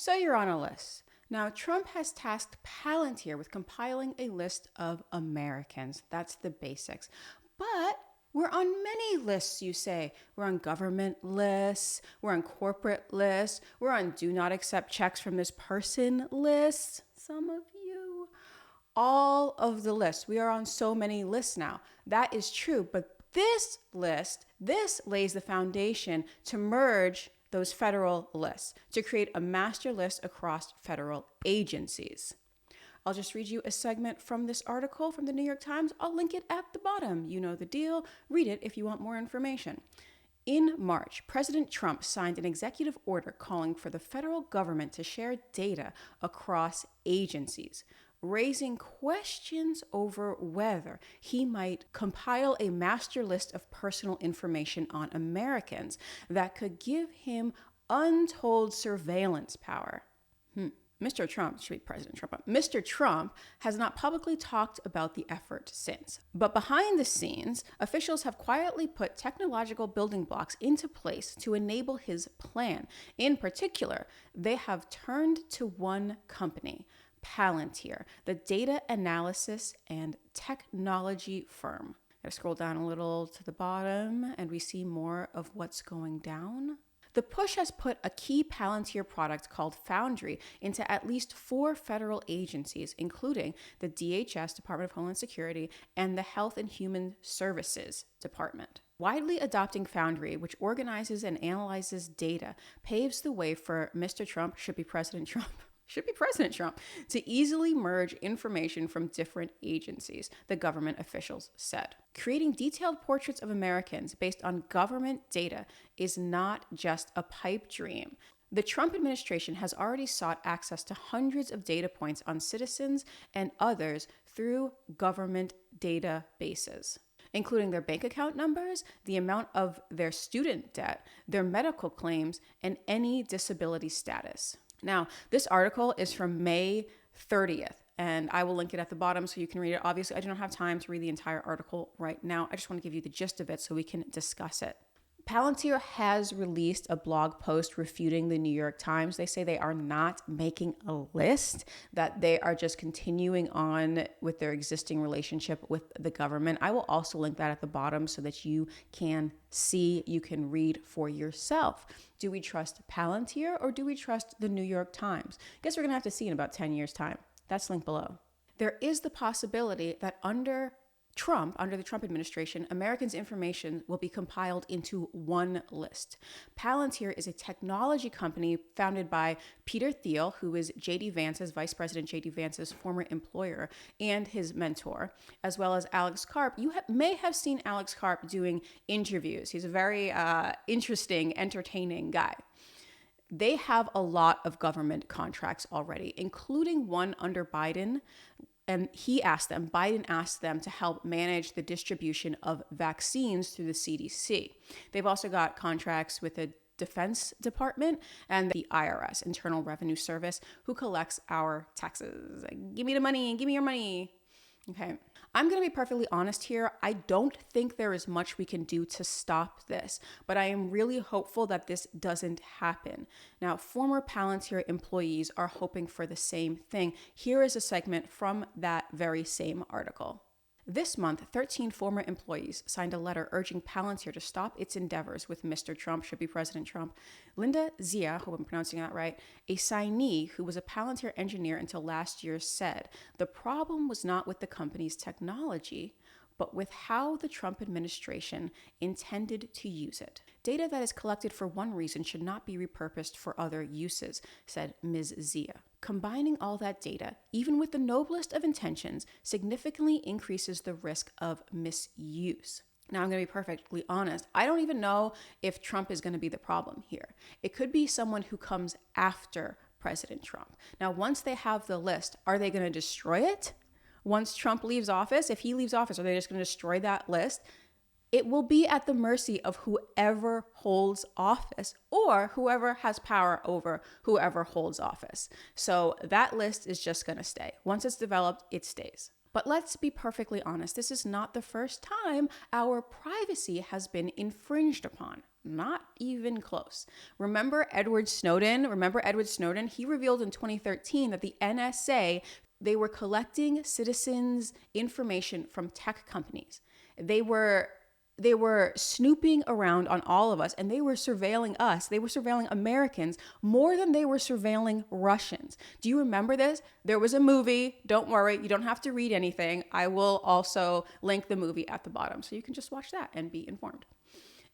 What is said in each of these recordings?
So you're on a list. Now, Trump has tasked Palantir with compiling a list of Americans. That's the basics. But we're on many lists, you say. We're on government lists, we're on corporate lists, we're on do not accept checks from this person lists. Some of you. All of the lists. We are on so many lists now. That is true. But this list, this lays the foundation to merge those federal lists, to create a master list across federal agencies. I'll just read you a segment from this article from the New York Times. I'll link it at the bottom. You know the deal. Read it if you want more information. In March, President Trump signed an executive order calling for the federal government to share data across agencies, raising questions over whether he might compile a master list of personal information on Americans that could give him untold surveillance power. Mr. Trump, should be President Trump, Mr. Trump has not publicly talked about the effort since. But behind the scenes, officials have quietly put technological building blocks into place to enable his plan. In particular, they have turned to one company, Palantir, the data analysis and technology firm. I scroll down a little to the bottom and we see more of what's going down. The push has put a key Palantir product called Foundry into at least 4 federal agencies, including the DHS, Department of Homeland Security, and the Health and Human Services Department. Widely adopting Foundry, which organizes and analyzes data, paves the way for Mr. Trump, should be President Trump, to easily merge information from different agencies, the government officials said. Creating detailed portraits of Americans based on government data is not just a pipe dream. The Trump administration has already sought access to hundreds of data points on citizens and others through government databases, including their bank account numbers, the amount of their student debt, their medical claims, and any disability status. Now, this article is from May 30th, and I will link it at the bottom so you can read it. Obviously, I do not have time to read the entire article right now. I just want to give you the gist of it so we can discuss it. Palantir has released a blog post refuting the New York Times. They say they are not making a list, that they are just continuing on with their existing relationship with the government. I will also link that at the bottom so that you can see, you can read for yourself. Do we trust Palantir or do we trust the New York Times? I guess we're going to have to see in about 10 years' time. That's linked below. There is the possibility that under the Trump administration, Americans' information will be compiled into one list. Palantir is a technology company founded by Peter Thiel, who is Vice President J.D. Vance's former employer and his mentor, as well as Alex Karp. You may have seen Alex Karp doing interviews. He's a very interesting, entertaining guy. They have a lot of government contracts already, including one under Biden. And Biden asked them to help manage the distribution of vaccines through the CDC. They've also got contracts with the Defense Department and the IRS, Internal Revenue Service, who collects our taxes. Give me the money, give me your money. Okay. I'm going to be perfectly honest here. I don't think there is much we can do to stop this, but I am really hopeful that this doesn't happen. Now, former Palantir employees are hoping for the same thing. Here is a segment from that very same article. This month, 13 former employees signed a letter urging Palantir to stop its endeavors with Mr. Trump, should be President Trump. Linda Zia, hope I'm pronouncing that right, a signee who was a Palantir engineer until last year, said the problem was not with the company's technology, but with how the Trump administration intended to use it. Data that is collected for one reason should not be repurposed for other uses, said Ms. Zia. Combining all that data, even with the noblest of intentions, significantly increases the risk of misuse. Now, I'm going to be perfectly honest. I don't even know if Trump is going to be the problem here. It could be someone who comes after President Trump. Now, once they have the list, are they going to destroy it? Once Trump leaves office, if he leaves office, are they just going to destroy that list? It will be at the mercy of whoever holds office or whoever has power over whoever holds office. So that list is just going to stay. Once it's developed, it stays. But let's be perfectly honest. This is not the first time our privacy has been infringed upon. Not even close. Remember Edward Snowden? He revealed in 2013 that the NSA, they were collecting citizens' information from tech companies. They were snooping around on all of us, and they were surveilling us. They were surveilling Americans more than they were surveilling Russians. Do you remember this? There was a movie. Don't worry, you don't have to read anything. I will also link the movie at the bottom, so you can just watch that and be informed.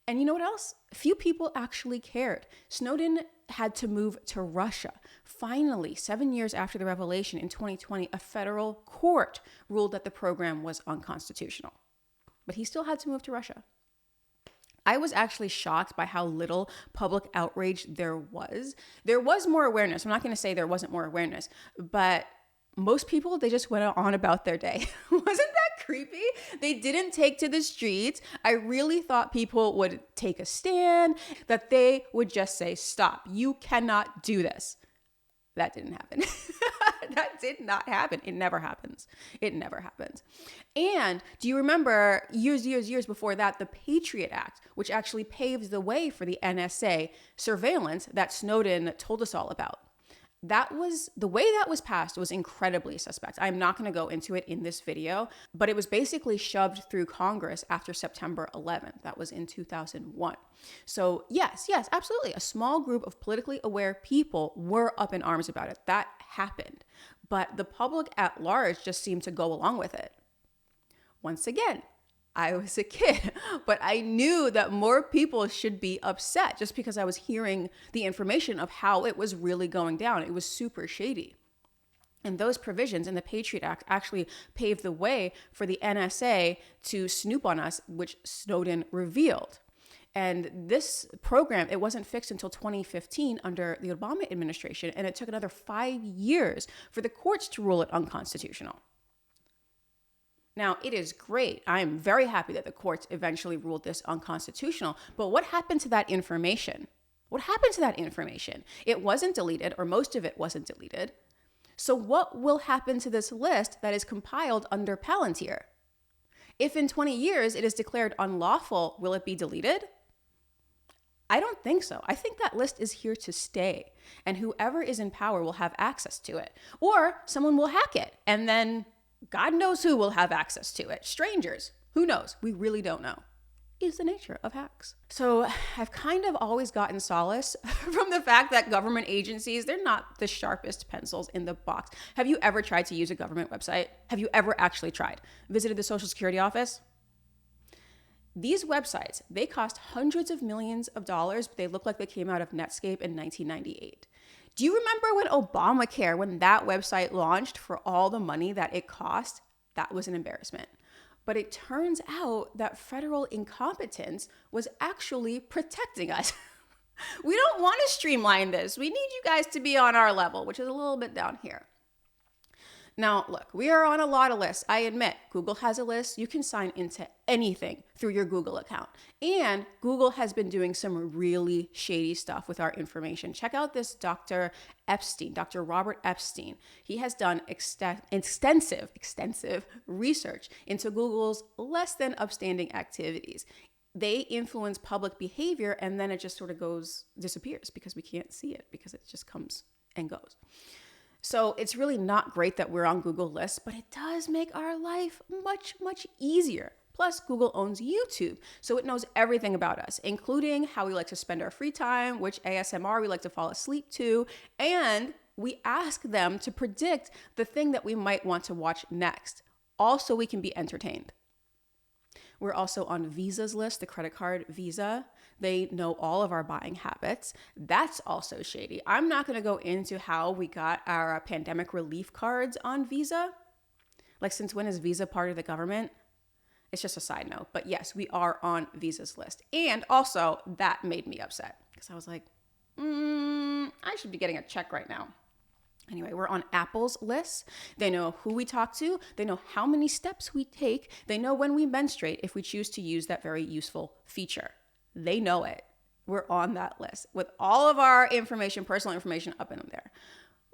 And you know what else? Few people actually cared. Snowden had to move to Russia. Finally, 7 years after the revelation in 2020, a federal court ruled that the program was unconstitutional. But he still had to move to Russia. I was actually shocked by how little public outrage there was. There was more awareness. I'm not going to say there wasn't more awareness, but most people, they just went on about their day. Wasn't that creepy? They didn't take to the streets. I really thought people would take a stand, that they would just say, stop, you cannot do this. That didn't happen. That did not happen. It never happens. It never happens. And do you remember years before that, the Patriot Act, which actually paved the way for the NSA surveillance that Snowden told us all about? The way that was passed was incredibly suspect. I'm not going to go into it in this video, but it was basically shoved through Congress after September 11th. That was in 2001. So yes, absolutely. A small group of politically aware people were up in arms about it. That happened. But the public at large just seemed to go along with it. Once again, I was a kid, but I knew that more people should be upset just because I was hearing the information of how it was really going down. It was super shady. And those provisions in the Patriot Act actually paved the way for the NSA to snoop on us, which Snowden revealed. And this program, it wasn't fixed until 2015 under the Obama administration, and it took another 5 years for the courts to rule it unconstitutional. Now, it is great. I am very happy that the courts eventually ruled this unconstitutional. But what happened to that information? What happened to that information? It wasn't deleted, or most of it wasn't deleted. So what will happen to this list that is compiled under Palantir? If in 20 years it is declared unlawful, will it be deleted? I don't think so. I think that list is here to stay, and whoever is in power will have access to it. Or someone will hack it, and then God knows who will have access to it. Strangers. Who knows? We really don't know. Is the nature of hacks. So I've kind of always gotten solace from the fact that government agencies, they're not the sharpest pencils in the box. Have you ever tried to use a government website? Have you ever actually tried? Visited the Social Security office? These websites, they cost hundreds of millions of dollars, but they look like they came out of Netscape in 1998. Do you remember when Obamacare, when that website launched for all the money that it cost? That was an embarrassment. But it turns out that federal incompetence was actually protecting us. We don't want to streamline this. We need you guys to be on our level, which is a little bit down here. Now, look, we are on a lot of lists. I admit, Google has a list. You can sign into anything through your Google account. And Google has been doing some really shady stuff with our information. Check out this Dr. Robert Epstein. He has done extensive research into Google's less than upstanding activities. They influence public behavior, and then it just sort of disappears because we can't see it, because it just comes and goes. So it's really not great that we're on Google lists, but it does make our life much, much easier. Plus, Google owns YouTube, so it knows everything about us, including how we like to spend our free time, which ASMR we like to fall asleep to, and we ask them to predict the thing that we might want to watch next, all so we can be entertained. We're also on Visa's list, the credit card Visa. They know all of our buying habits. That's also shady. I'm not going to go into how we got our pandemic relief cards on Visa. Like, since when is Visa part of the government? It's just a side note. But yes, we are on Visa's list. And also, that made me upset because I was like, I should be getting a check right now. Anyway, we're on Apple's list. They know who we talk to. They know how many steps we take. They know when we menstruate if we choose to use that very useful feature. They know it. We're on that list with all of our information, personal information up in there.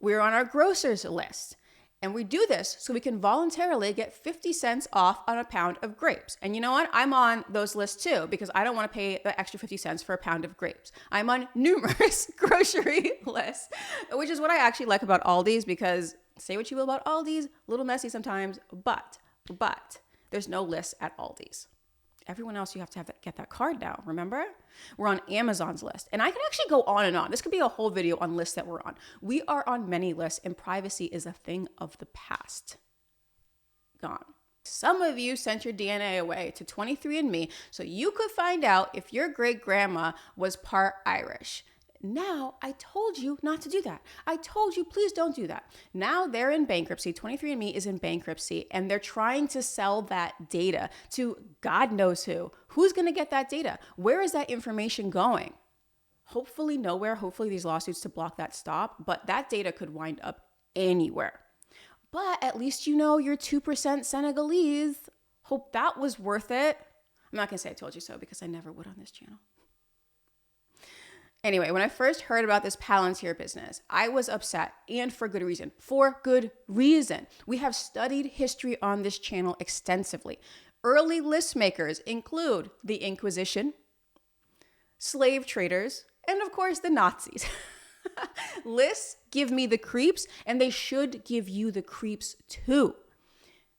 We're on our grocer's list. And we do this so we can voluntarily get 50 cents off on a pound of grapes. And you know what? I'm on those lists too, because I don't want to pay the extra 50 cents for a pound of grapes. I'm on numerous grocery lists, which is what I actually like about Aldi's, because say what you will about Aldi's, a little messy sometimes, but there's no lists at Aldi's. Everyone else, you have to get that card now, remember? We're on Amazon's list. And I could actually go on and on. This could be a whole video on lists that we're on. We are on many lists, and privacy is a thing of the past. Gone. Some of you sent your DNA away to 23andMe so you could find out if your great-grandma was part Irish. Now, I told you not to do that. I told you, please don't do that. Now they're in bankruptcy. 23andMe is in bankruptcy, and they're trying to sell that data to God knows who. Who's going to get that data? Where is that information going? Hopefully nowhere. Hopefully these lawsuits to block that stop, but that data could wind up anywhere. But at least you know you're 2% Senegalese. Hope that was worth it. I'm not going to say I told you so, because I never would on this channel. Anyway, when I first heard about this Palantir business, I was upset, and for good reason. For good reason. We have studied history on this channel extensively. Early list makers include the Inquisition, slave traders, and of course the Nazis. Lists give me the creeps, and they should give you the creeps too.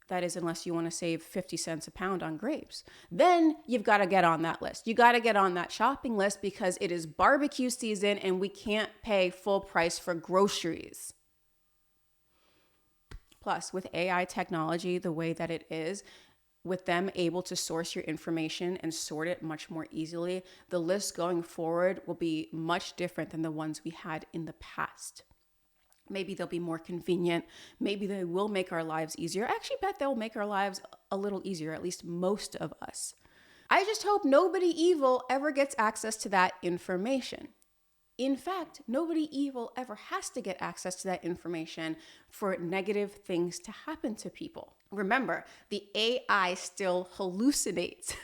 That is, unless you want to save 50 cents a pound on grapes. Then you've got to get on that list. You got to get on that shopping list, because it is barbecue season and we can't pay full price for groceries. Plus, with AI technology the way that it is, with them able to source your information and sort it much more easily, the lists going forward will be much different than the ones we had in the past. Maybe they'll be more convenient. Maybe they will make our lives easier. I actually bet they'll make our lives a little easier, at least most of us. I just hope nobody evil ever gets access to that information. In fact, nobody evil ever has to get access to that information for negative things to happen to people. Remember, the AI still hallucinates.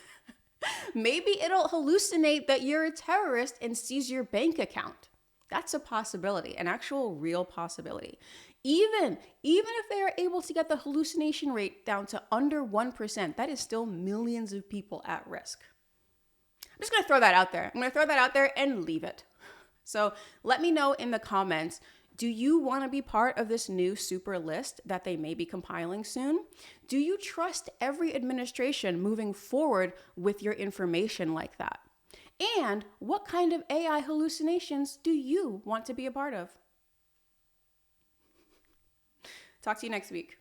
Maybe it'll hallucinate that you're a terrorist and seize your bank account. That's a possibility, an actual real possibility. Even if they are able to get the hallucination rate down to under 1%, that is still millions of people at risk. I'm just going to throw that out there. I'm going to throw that out there and leave it. So let me know in the comments, do you want to be part of this new super list that they may be compiling soon? Do you trust every administration moving forward with your information like that? And what kind of AI hallucinations do you want to be a part of? Talk to you next week.